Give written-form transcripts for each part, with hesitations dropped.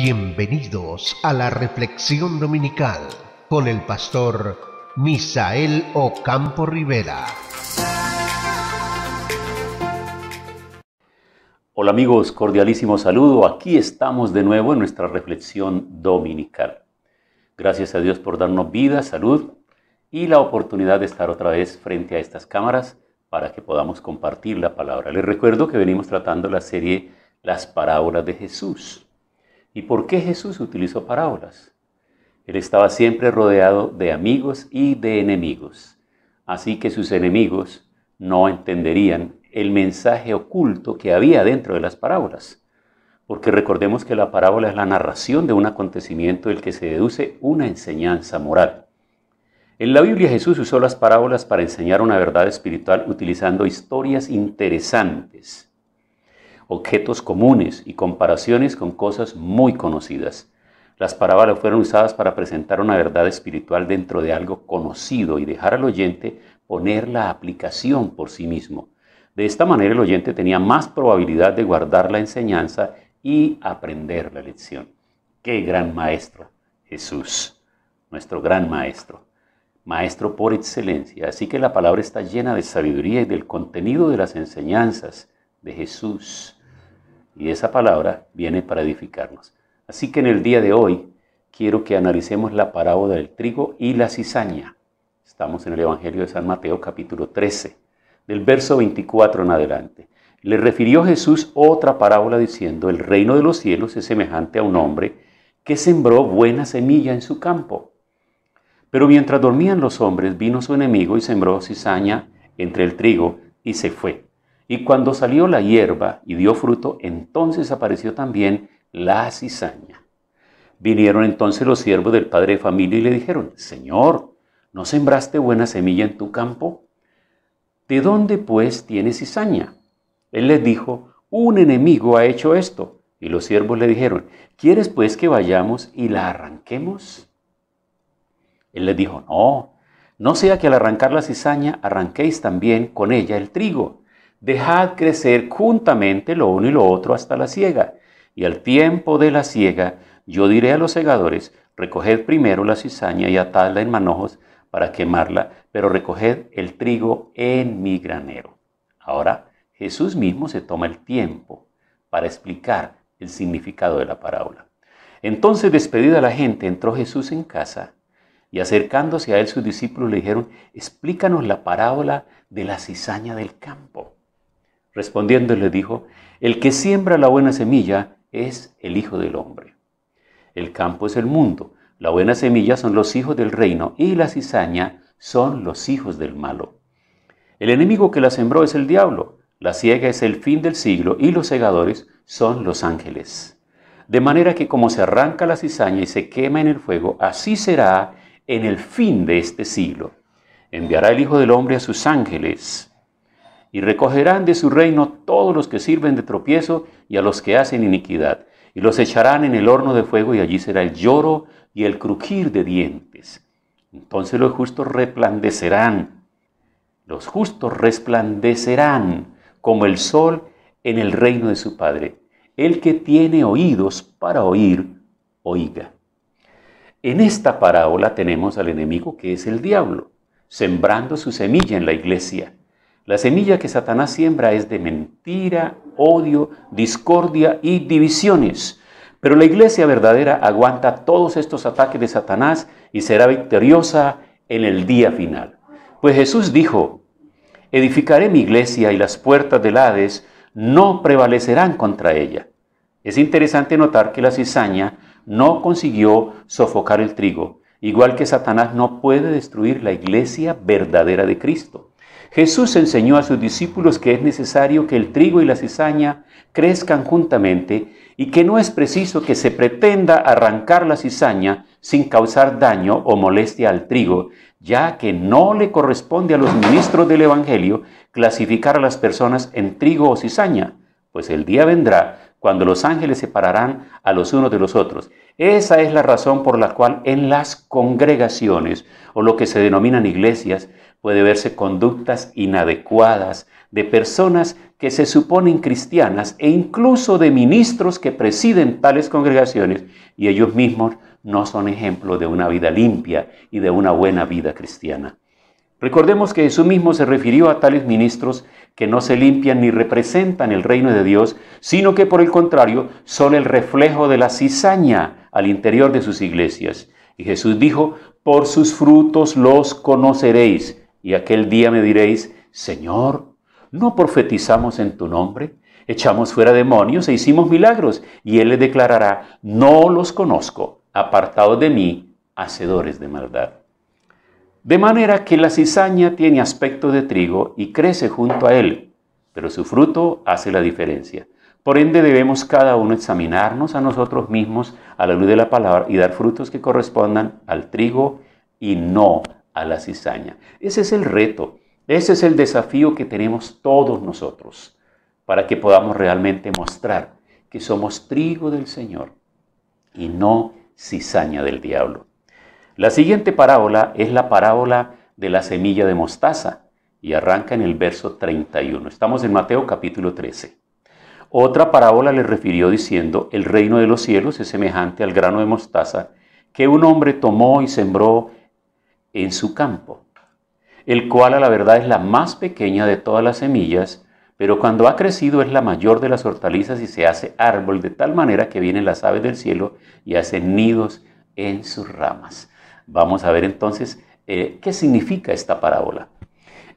Bienvenidos a la reflexión dominical con el pastor Misael Ocampo Rivera. Hola amigos, cordialísimo saludo. Aquí estamos de nuevo en nuestra reflexión dominical. Gracias a Dios por darnos vida, salud y la oportunidad de estar otra vez frente a estas cámaras para que podamos compartir la palabra. Les recuerdo que venimos tratando la serie Las Parábolas de Jesús. ¿Y por qué Jesús utilizó parábolas? Él estaba siempre rodeado de amigos y de enemigos. Así que sus enemigos no entenderían el mensaje oculto que había dentro de las parábolas. Porque recordemos que la parábola es la narración de un acontecimiento del que se deduce una enseñanza moral. En la Biblia Jesús usó las parábolas para enseñar una verdad espiritual utilizando historias interesantes, objetos comunes y comparaciones con cosas muy conocidas. Las parábolas fueron usadas para presentar una verdad espiritual dentro de algo conocido y dejar al oyente poner la aplicación por sí mismo. De esta manera el oyente tenía más probabilidad de guardar la enseñanza y aprender la lección. ¡Qué gran maestro! Jesús, nuestro gran maestro. Maestro por excelencia. Así que la palabra está llena de sabiduría y del contenido de las enseñanzas de Jesús. Y esa palabra viene para edificarnos. Así que en el día de hoy quiero que analicemos la parábola del trigo y la cizaña. Estamos en el Evangelio de San Mateo capítulo 13, del verso 24 en adelante. Le refirió Jesús otra parábola diciendo: el reino de los cielos es semejante a un hombre que sembró buena semilla en su campo. Pero mientras dormían los hombres, vino su enemigo y sembró cizaña entre el trigo y se fue. Y cuando salió la hierba y dio fruto, entonces apareció también la cizaña. Vinieron entonces los siervos del padre de familia y le dijeron: Señor, ¿no sembraste buena semilla en tu campo? ¿De dónde pues tienes cizaña? Él les dijo: un enemigo ha hecho esto. Y los siervos le dijeron: ¿quieres pues que vayamos y la arranquemos? Él les dijo: no sea que al arrancar la cizaña arranquéis también con ella el trigo. Dejad crecer juntamente lo uno y lo otro hasta la siega. Y al tiempo de la siega yo diré a los segadores: recoged primero la cizaña y atadla en manojos para quemarla, pero recoged el trigo en mi granero. Ahora Jesús mismo se toma el tiempo para explicar el significado de la parábola. Entonces, despedida la gente, entró Jesús en casa y acercándose a él sus discípulos le dijeron: explícanos la parábola de la cizaña del campo. Respondiendo le dijo: el que siembra la buena semilla es el Hijo del Hombre. El campo es el mundo, la buena semilla son los hijos del reino y la cizaña son los hijos del malo. El enemigo que la sembró es el diablo, la siega es el fin del siglo y los segadores son los ángeles. De manera que como se arranca la cizaña y se quema en el fuego, así será en el fin de este siglo. Enviará el Hijo del Hombre a sus ángeles y recogerán de su reino todos los que sirven de tropiezo y a los que hacen iniquidad, y los echarán en el horno de fuego, y allí será el lloro y el crujir de dientes. Entonces los justos resplandecerán como el sol en el reino de su Padre. El que tiene oídos para oír, oiga. En esta parábola tenemos al enemigo, que es el diablo, sembrando su semilla en la iglesia. La semilla que Satanás siembra es de mentira, odio, discordia y divisiones. Pero la iglesia verdadera aguanta todos estos ataques de Satanás y será victoriosa en el día final. Pues Jesús dijo: edificaré mi iglesia y las puertas del Hades no prevalecerán contra ella. Es interesante notar que la cizaña no consiguió sofocar el trigo, igual que Satanás no puede destruir la iglesia verdadera de Cristo. Jesús enseñó a sus discípulos que es necesario que el trigo y la cizaña crezcan juntamente y que no es preciso que se pretenda arrancar la cizaña sin causar daño o molestia al trigo, ya que no le corresponde a los ministros del Evangelio clasificar a las personas en trigo o cizaña, pues el día vendrá cuando los ángeles separarán a los unos de los otros. Esa es la razón por la cual en las congregaciones, o lo que se denominan iglesias, puede verse conductas inadecuadas de personas que se suponen cristianas e incluso de ministros que presiden tales congregaciones y ellos mismos no son ejemplo de una vida limpia y de una buena vida cristiana. Recordemos que Jesús mismo se refirió a tales ministros que no se limpian ni representan el reino de Dios, sino que por el contrario son el reflejo de la cizaña al interior de sus iglesias. Y Jesús dijo: por sus frutos los conoceréis, y aquel día me diréis: Señor, ¿no profetizamos en tu nombre? Echamos fuera demonios e hicimos milagros. Y Él les declarará: no los conozco, apartados de mí, hacedores de maldad. De manera que la cizaña tiene aspecto de trigo y crece junto a él, pero su fruto hace la diferencia. Por ende debemos cada uno examinarnos a nosotros mismos a la luz de la palabra y dar frutos que correspondan al trigo y no a la cizaña. Ese es el reto, ese es el desafío que tenemos todos nosotros, para que podamos realmente mostrar que somos trigo del Señor y no cizaña del diablo. La siguiente parábola es la parábola de la semilla de mostaza y arranca en el verso 31. Estamos en Mateo capítulo 13. Otra parábola le refirió diciendo: el reino de los cielos es semejante al grano de mostaza que un hombre tomó y sembró en su campo, el cual a la verdad es la más pequeña de todas las semillas, pero cuando ha crecido es la mayor de las hortalizas y se hace árbol de tal manera que vienen las aves del cielo y hacen nidos en sus ramas. Vamos a ver entonces qué significa esta parábola.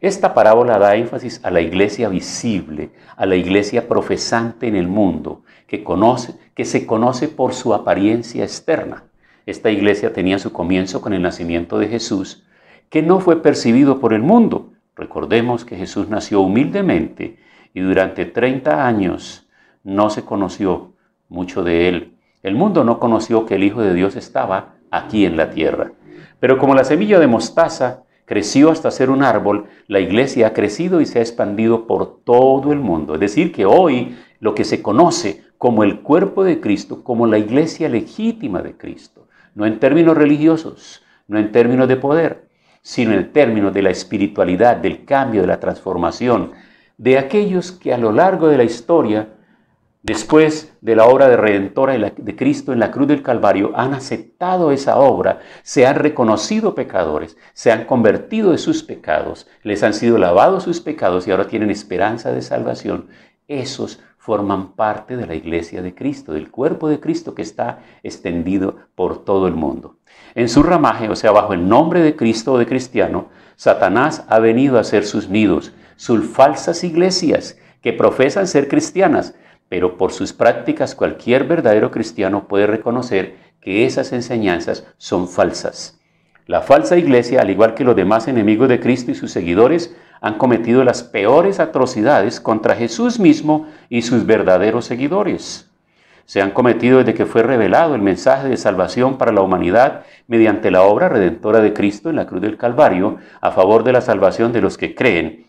Esta parábola da énfasis a la iglesia visible, a la iglesia profesante en el mundo, que se conoce por su apariencia externa. Esta iglesia tenía su comienzo con el nacimiento de Jesús, que no fue percibido por el mundo. Recordemos que Jesús nació humildemente y durante 30 años no se conoció mucho de él. El mundo no conoció que el Hijo de Dios estaba aquí en la tierra. Pero como la semilla de mostaza creció hasta ser un árbol, la iglesia ha crecido y se ha expandido por todo el mundo. Es decir, que hoy lo que se conoce como el cuerpo de Cristo, como la iglesia legítima de Cristo, no en términos religiosos, no en términos de poder, sino en términos de la espiritualidad, del cambio, de la transformación, de aquellos que a lo largo de la historia, después de la obra redentora de Cristo en la cruz del Calvario, han aceptado esa obra, se han reconocido pecadores, se han convertido de sus pecados, les han sido lavados sus pecados y ahora tienen esperanza de salvación. Esos forman parte de la iglesia de Cristo, del cuerpo de Cristo que está extendido por todo el mundo. En su ramaje, o sea, bajo el nombre de Cristo o de cristiano, Satanás ha venido a hacer sus nidos, sus falsas iglesias que profesan ser cristianas, pero por sus prácticas cualquier verdadero cristiano puede reconocer que esas enseñanzas son falsas. La falsa iglesia, al igual que los demás enemigos de Cristo y sus seguidores, han cometido las peores atrocidades contra Jesús mismo y sus verdaderos seguidores. Se han cometido desde que fue revelado el mensaje de salvación para la humanidad mediante la obra redentora de Cristo en la cruz del Calvario a favor de la salvación de los que creen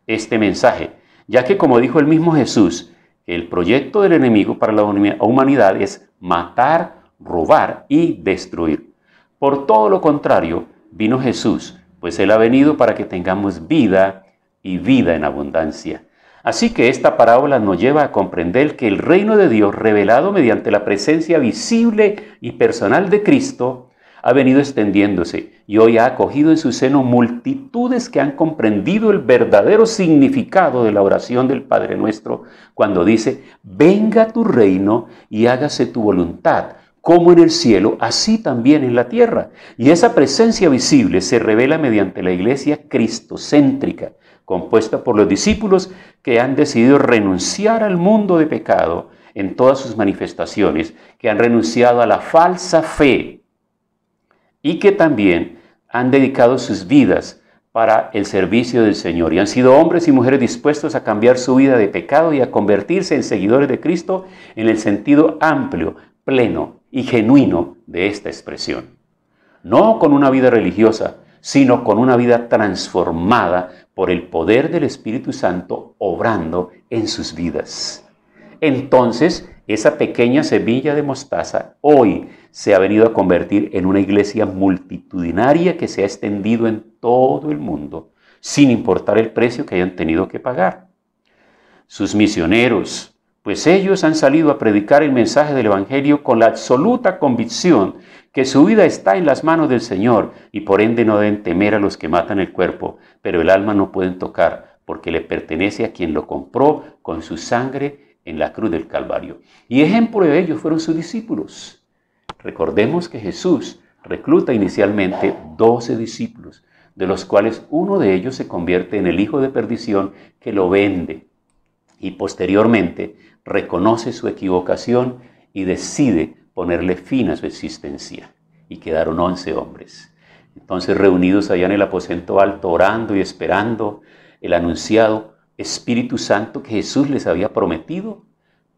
este mensaje, ya que, como dijo el mismo Jesús, el proyecto del enemigo para la humanidad es matar, robar y destruir. Por todo lo contrario, vino Jesús, pues Él ha venido para que tengamos vida y vida en abundancia. Así que esta parábola nos lleva a comprender que el reino de Dios, revelado mediante la presencia visible y personal de Cristo, ha venido extendiéndose y hoy ha acogido en su seno multitudes que han comprendido el verdadero significado de la oración del Padre Nuestro cuando dice: venga tu reino y hágase tu voluntad, como en el cielo, así también en la tierra. Y esa presencia visible se revela mediante la iglesia cristocéntrica, compuesta por los discípulos que han decidido renunciar al mundo de pecado en todas sus manifestaciones, que han renunciado a la falsa fe y que también han dedicado sus vidas para el servicio del Señor y han sido hombres y mujeres dispuestos a cambiar su vida de pecado y a convertirse en seguidores de Cristo en el sentido amplio, pleno y genuino de esta expresión. No con una vida religiosa, sino con una vida transformada por el poder del Espíritu Santo obrando en sus vidas. Entonces, esa pequeña semilla de mostaza hoy se ha venido a convertir en una iglesia multitudinaria que se ha extendido en todo el mundo, sin importar el precio que hayan tenido que pagar. sus misioneros, pues ellos han salido a predicar el mensaje del Evangelio con la absoluta convicción que su vida está en las manos del Señor y por ende no deben temer a los que matan el cuerpo, pero el alma no pueden tocar porque le pertenece a quien lo compró con su sangre en la cruz del Calvario. Y ejemplo de ellos fueron sus discípulos. Recordemos que Jesús recluta inicialmente 12 discípulos, de los cuales uno de ellos se convierte en el hijo de perdición que lo vende y posteriormente reconoce su equivocación y decide ponerle fin a su existencia. Y quedaron 11 hombres. Entonces, reunidos allá en el aposento alto, orando y esperando el anunciado Espíritu Santo que Jesús les había prometido,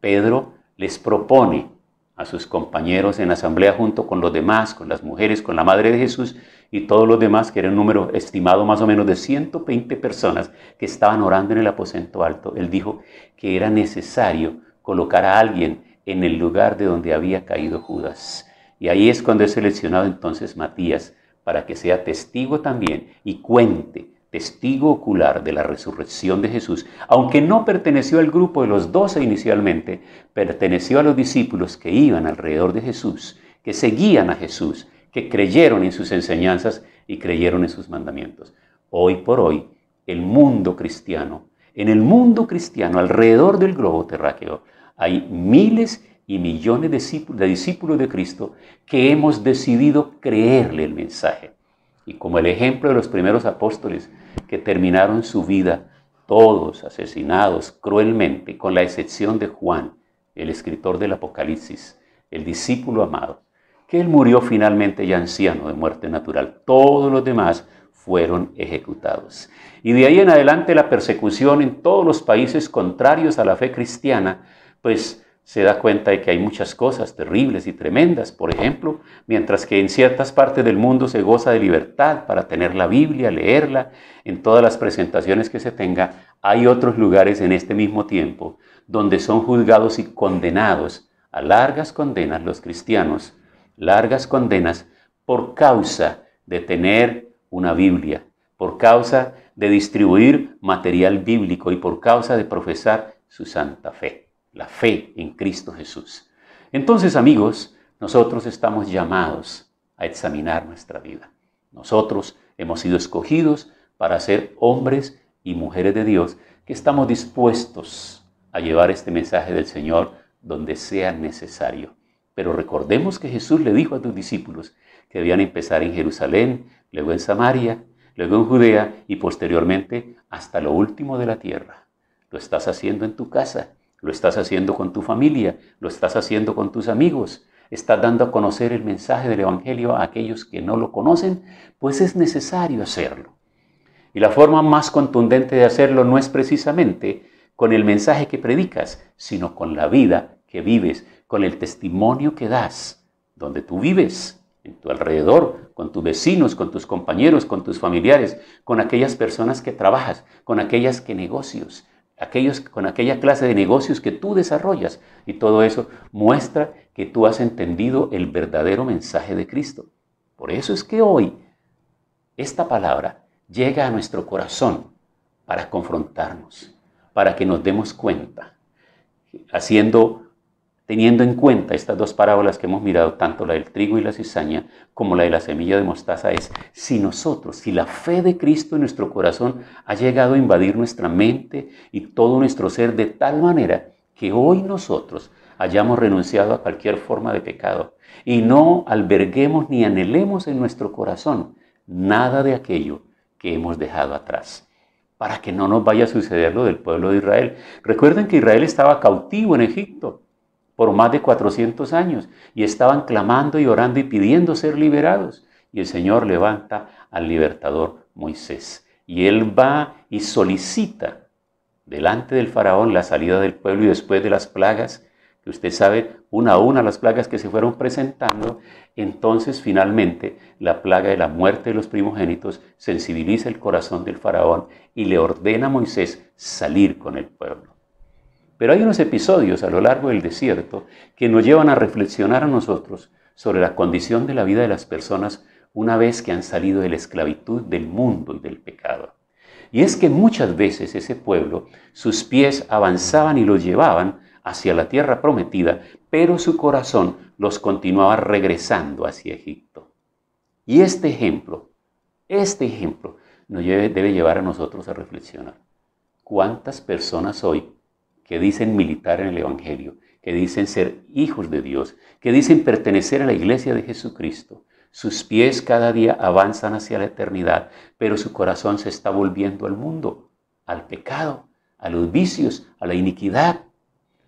Pedro les propone a sus compañeros en asamblea junto con los demás, con las mujeres, con la madre de Jesús y todos los demás, que era un número estimado más o menos de 120 personas que estaban orando en el aposento alto. Él dijo que era necesario colocar a alguien en el lugar de donde había caído Judas. Y ahí es cuando es seleccionado entonces Matías para que sea testigo también y cuente, testigo ocular de la resurrección de Jesús, aunque no perteneció al grupo de los 12 inicialmente, perteneció a los discípulos que iban alrededor de Jesús, que seguían a Jesús, que creyeron en sus enseñanzas y creyeron en sus mandamientos. Hoy por hoy, en el mundo cristiano, alrededor del globo terráqueo, hay miles y millones de discípulos de Cristo que hemos decidido creerle el mensaje. Y como el ejemplo de los primeros apóstoles que terminaron su vida todos asesinados cruelmente, con la excepción de Juan, el escritor del Apocalipsis, el discípulo amado, que él murió finalmente ya anciano de muerte natural. Todos los demás fueron ejecutados. Y de ahí en adelante la persecución en todos los países contrarios a la fe cristiana, pues se da cuenta de que hay muchas cosas terribles y tremendas. Por ejemplo, mientras que en ciertas partes del mundo se goza de libertad para tener la Biblia, leerla, en todas las presentaciones que se tenga, hay otros lugares en este mismo tiempo donde son juzgados y condenados a largas condenas los cristianos, largas condenas por causa de tener una Biblia, por causa de distribuir material bíblico y por causa de profesar su santa fe. La fe en Cristo Jesús. Entonces, amigos, nosotros estamos llamados a examinar nuestra vida. Nosotros hemos sido escogidos para ser hombres y mujeres de Dios que estamos dispuestos a llevar este mensaje del Señor donde sea necesario. Pero recordemos que Jesús le dijo a tus discípulos que debían empezar en Jerusalén, luego en Samaria, luego en Judea y posteriormente hasta lo último de la tierra. Lo estás haciendo en tu casa. Lo estás haciendo con tu familia, lo estás haciendo con tus amigos, estás dando a conocer el mensaje del Evangelio a aquellos que no lo conocen, pues es necesario hacerlo. Y la forma más contundente de hacerlo no es precisamente con el mensaje que predicas, sino con la vida que vives, con el testimonio que das, donde tú vives, en tu alrededor, con tus vecinos, con tus compañeros, con tus familiares, con aquellas personas que trabajas, con aquellas que negocios, con aquella clase de negocios que tú desarrollas, y todo eso muestra que tú has entendido el verdadero mensaje de Cristo. Por eso es que hoy esta palabra llega a nuestro corazón para confrontarnos, para que nos demos cuenta, teniendo en cuenta estas dos parábolas que hemos mirado, tanto la del trigo y la cizaña como la de la semilla de mostaza, es si la fe de Cristo en nuestro corazón ha llegado a invadir nuestra mente y todo nuestro ser de tal manera que hoy nosotros hayamos renunciado a cualquier forma de pecado y no alberguemos ni anhelemos en nuestro corazón nada de aquello que hemos dejado atrás, para que no nos vaya a suceder lo del pueblo de Israel. Recuerden que Israel estaba cautivo en Egipto por más de 400 años y estaban clamando y orando y pidiendo ser liberados. Y el Señor levanta al libertador Moisés. Y él va y solicita delante del faraón la salida del pueblo y después de las plagas, que usted sabe, una a una las plagas que se fueron presentando, entonces finalmente la plaga de la muerte de los primogénitos sensibiliza el corazón del faraón y le ordena a Moisés salir con el pueblo. Pero hay unos episodios a lo largo del desierto que nos llevan a reflexionar a nosotros sobre la condición de la vida de las personas una vez que han salido de la esclavitud del mundo y del pecado. Y es que muchas veces ese pueblo, sus pies avanzaban y los llevaban hacia la tierra prometida, pero su corazón los continuaba regresando hacia Egipto. Y este ejemplo nos debe llevar a nosotros a reflexionar. ¿Cuántas personas hoy que dicen militar en el Evangelio, que dicen ser hijos de Dios, que dicen pertenecer a la iglesia de Jesucristo, sus pies cada día avanzan hacia la eternidad, pero su corazón se está volviendo al mundo, al pecado, a los vicios, a la iniquidad,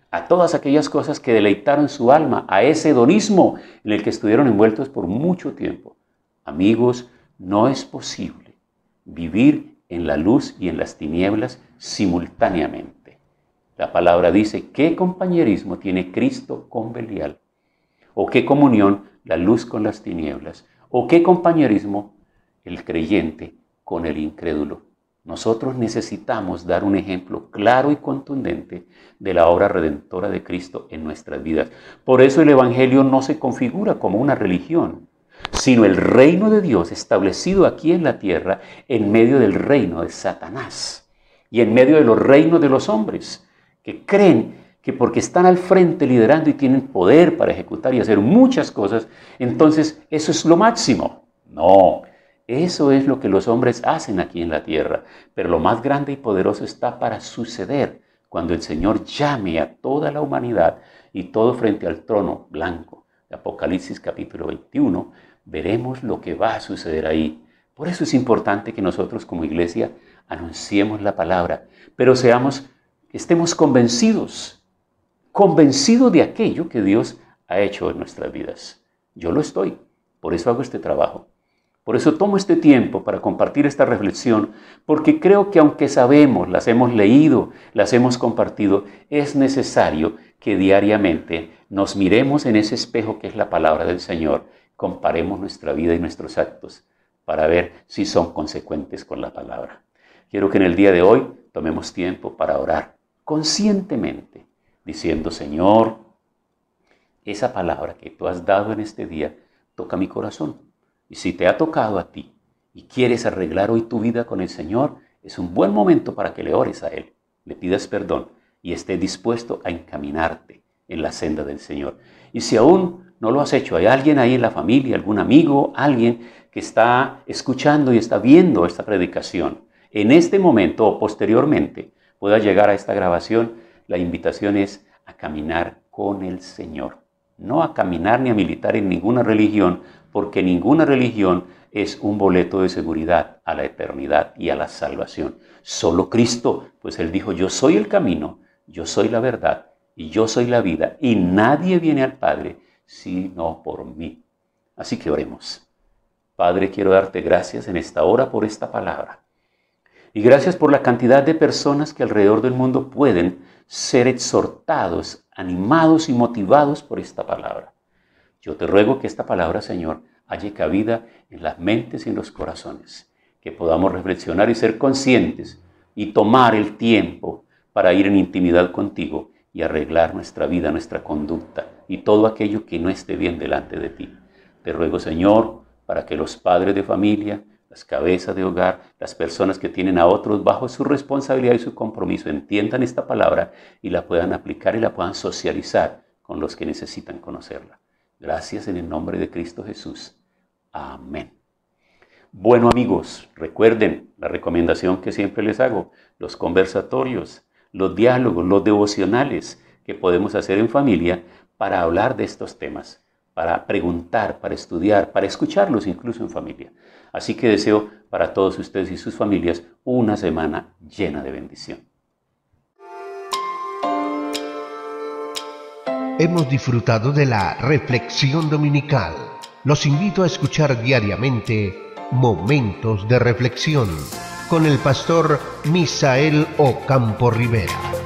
a todas aquellas cosas que deleitaron su alma, a ese hedonismo en el que estuvieron envueltos por mucho tiempo? Amigos, no es posible vivir en la luz y en las tinieblas simultáneamente. La palabra dice, ¿qué compañerismo tiene Cristo con Belial? ¿O qué comunión la luz con las tinieblas? ¿O qué compañerismo el creyente con el incrédulo? Nosotros necesitamos dar un ejemplo claro y contundente de la obra redentora de Cristo en nuestras vidas. Por eso el Evangelio no se configura como una religión, sino el reino de Dios establecido aquí en la tierra en medio del reino de Satanás y en medio de los reinos de los hombres que creen que porque están al frente liderando y tienen poder para ejecutar y hacer muchas cosas, entonces eso es lo máximo. No, eso es lo que los hombres hacen aquí en la tierra, pero lo más grande y poderoso está para suceder cuando el Señor llame a toda la humanidad y todo frente al trono blanco. De Apocalipsis capítulo 21, veremos lo que va a suceder ahí. Por eso es importante que nosotros como iglesia anunciemos la palabra, pero estemos convencidos de aquello que Dios ha hecho en nuestras vidas. Yo lo estoy, por eso hago este trabajo. Por eso tomo este tiempo para compartir esta reflexión, porque creo que aunque sabemos, las hemos leído, las hemos compartido, es necesario que diariamente nos miremos en ese espejo que es la palabra del Señor, comparemos nuestra vida y nuestros actos para ver si son consecuentes con la palabra. Quiero que en el día de hoy tomemos tiempo para orar conscientemente, diciendo, Señor, esa palabra que tú has dado en este día toca mi corazón. Y si te ha tocado a ti y quieres arreglar hoy tu vida con el Señor, es un buen momento para que le ores a Él, le pidas perdón y estés dispuesto a encaminarte en la senda del Señor. Y si aún no lo has hecho, hay alguien ahí en la familia, algún amigo, alguien que está escuchando y está viendo esta predicación, en este momento o posteriormente pueda llegar a esta grabación, la invitación es a caminar con el Señor. No a caminar ni a militar en ninguna religión, porque ninguna religión es un boleto de seguridad a la eternidad y a la salvación. Solo Cristo, pues Él dijo, yo soy el camino, yo soy la verdad y yo soy la vida, y nadie viene al Padre sino por mí. Así que oremos. Padre, quiero darte gracias en esta hora por esta palabra. Y gracias por la cantidad de personas que alrededor del mundo pueden ser exhortados, animados y motivados por esta palabra. Yo te ruego que esta palabra, Señor, halle cabida en las mentes y en los corazones, que podamos reflexionar y ser conscientes y tomar el tiempo para ir en intimidad contigo y arreglar nuestra vida, nuestra conducta y todo aquello que no esté bien delante de ti. Te ruego, Señor, para que los padres de familia, las cabezas de hogar, las personas que tienen a otros bajo su responsabilidad y su compromiso entiendan esta palabra y la puedan aplicar y la puedan socializar con los que necesitan conocerla. Gracias en el nombre de Cristo Jesús. Amén. Bueno, amigos, recuerden la recomendación que siempre les hago, los conversatorios, los diálogos, los devocionales que podemos hacer en familia para hablar de estos temas, para preguntar, para estudiar, para escucharlos incluso en familia. Así que deseo para todos ustedes y sus familias una semana llena de bendición. Hemos disfrutado de la reflexión dominical. Los invito a escuchar diariamente Momentos de Reflexión con el pastor Misael Ocampo Rivera.